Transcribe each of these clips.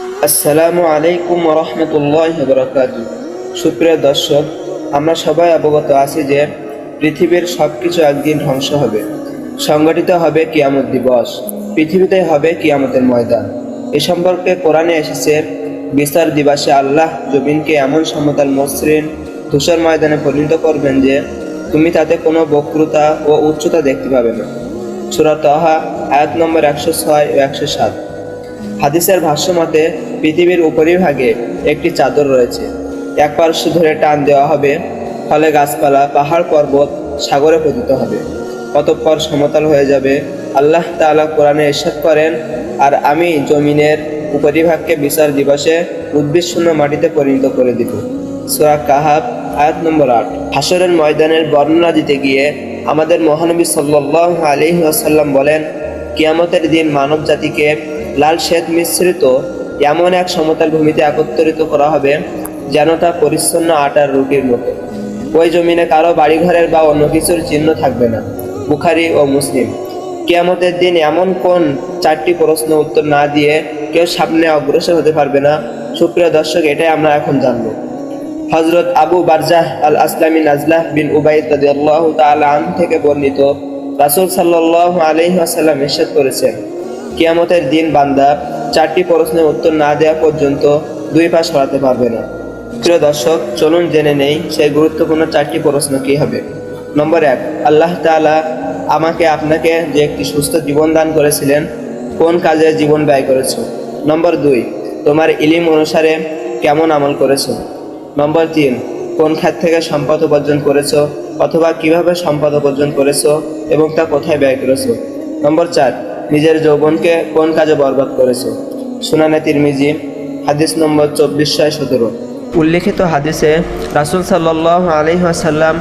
আসসালামু আলাইকুম রহমতুল্লাহ বরকাতু। সুপ্রিয় দর্শক, আমরা সবাই অবগত আছি যে পৃথিবীর সব কিছু একদিন ধ্বংস হবে, সংগঠিত হবে কিয়ামত দিবস, পৃথিবীতে হবে কিয়ামতের ময়দান। এ সম্পর্কে কোরআনে এসেছে, বিচার দিবসে আল্লাহ জমিনকে এমন সমতল মসৃণ ধূসর ময়দানে পরিণত করবেন যে তুমি তাতে কোনো বক্রতা ও উচ্চতা দেখতে পাবে না। সূরা তাহা আয়াত নম্বর 106 ও 107। হাদিসের ভাষ্য মতে পৃথিবীর উপরিভাগে একটি চাদর রয়েছে, এক পার্শ্ব ধরে টান দেওয়া হবে, ফলে গাছপালা, পাহাড় পর্বত সাগরে পতিত হবে, অতঃপর সমতল হয়ে যাবে। আল্লাহ তাআলা কোরআনে ইরশাদ করেন, আর আমি জমিনের উপরিভাগকে বিচার দিবসে উদ্ভিদ শূন্য মাটিতে পরিণত করে দিব। সূরা কাহাফ আয়াত নম্বর 8। হাশরের ময়দানের বর্ণনা দিতে গিয়ে আমাদের মহানবী সাল্লাল্লাহু আলাইহি ওয়াসাল্লাম বলেন, কিয়ামতের দিন মানব জাতিকে লাল শ্বেত মিশ্রিত এমন এক সমতল ভূমিতে একত্রিত করা হবে যেন তা পরিচ্ছন্ন আটার রুটির মতো। ওই জমিনে কারো বাড়িঘরের বা অন্য কিছুর চিহ্ন থাকবে না। বুখারী ও মুসলিম। কিয়ামতের দিন এমন কোন 4টি প্রশ্ন উত্তর না দিয়ে কেউ সামনে অগ্রসর হতে পারবে না। সুপ্রিয় দর্শক, এটাই আমরা এখন জানবো। হযরত আবু বারজাহ আল আসলামী নাজলাহ বিন উবাইদ রাদিয়াল্লাহু তাআলা আনহু থেকে বর্ণিত, রাসূল সাল্লাল্লাহু আলাইহি ওয়াসাল্লাম ইরশাদ করেছেন, কিয়ামতের দিন বান্দা 4টি প্রশ্নের উত্তর না দেওয়া পর্যন্ত 2 পা সরাতে পারবে না। প্রিয় দর্শক, চলুন জেনে নেই সেই গুরুত্বপূর্ণ 4টি প্রশ্ন কি হবে। নম্বর 1, আল্লাহ তাআলা আমাকে আপনাকে যে একটি সুস্থ জীবন দান করেছিলেন, কোন কাজে জীবন ব্যয় করেছো? নম্বর 2, তোমার ইলম অনুসারে কেমন আমল করেছো? নম্বর 3, কোন খাত থেকে সম্পদ উপার্জন করেছো অথবা কিভাবে সম্পদ উপার্জন করেছো এবং তা কোথায় ব্যয় করেছো? নম্বর 4, নিজের যৌবনকে কোন কাজে বরবাদ করেছো? সুনানে তিরমিজি হাদিস নম্বর 2417। উল্লেখিত হাদিসে রাসূল সাল্লাল্লাহু আলাইহি ওয়াসাল্লাম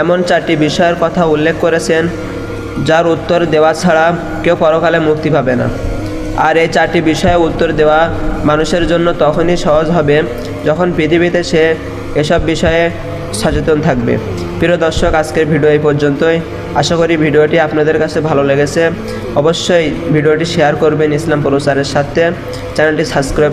এমন 4টি বিষয়ের কথা উল্লেখ করেছেন যার উত্তর দেওয়া ছাড়া কেউ পরকালে মুক্তি পাবে না। আর এই 4টি বিষয়ে উত্তর দেওয়া মানুষের জন্য তখনই সহজ হবে যখন পৃথিবীতে সে এসব বিষয়ে সচেতন থাকবে। প্রিয় দর্শক, আজকের ভিডিও এই পর্যন্তই। আশা করি ভিডিওটি আপনাদের কাছে ভালো লেগেছে। অবশ্যই ভিডিওটি শেয়ার করবেন ইসলাম প্রচারের সাথে। চ্যানেলটি সাবস্ক্রাইব